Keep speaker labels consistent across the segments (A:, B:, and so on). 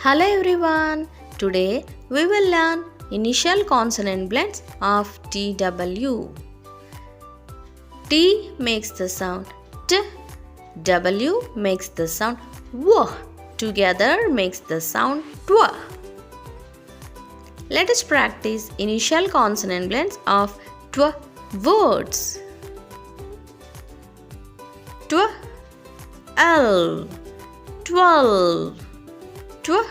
A: Hello everyone. Today we will learn initial consonant blends of TW. T makes the sound T. W makes the sound W. Together makes the sound TW. Let us practice initial consonant blends of TW words. TW, L, 12. 12,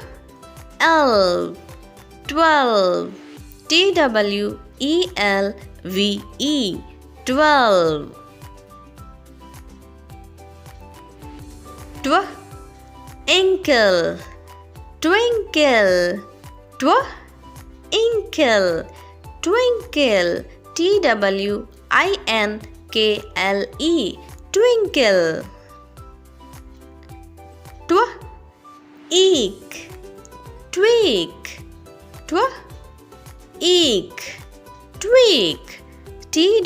A: 12, TWELVE, 12. Twinkle, twinkle, twinkle, twinkle, TWINKLE, twinkle. Eek, tweak, eek, tweak,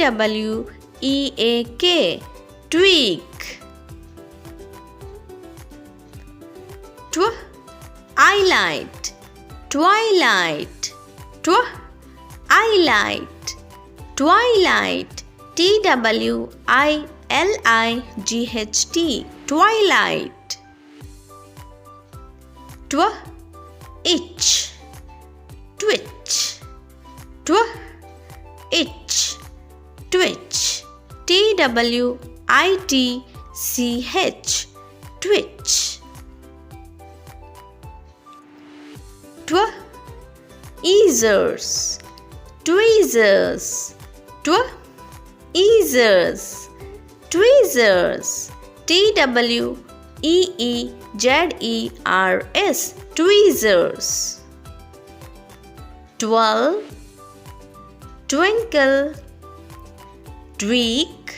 A: TWEAK, tweak. Twilight, twilight, twilight, twilight, TWILIGHT, twilight. Twitch, twitch, twitch, twitch, TWITCH, twitch. Tweezers, tweezers, tweezers, tweezers, TWEEZERS, tweezers. 12, twinkle, tweak,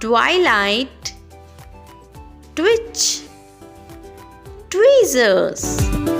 A: twilight, twitch, tweezers.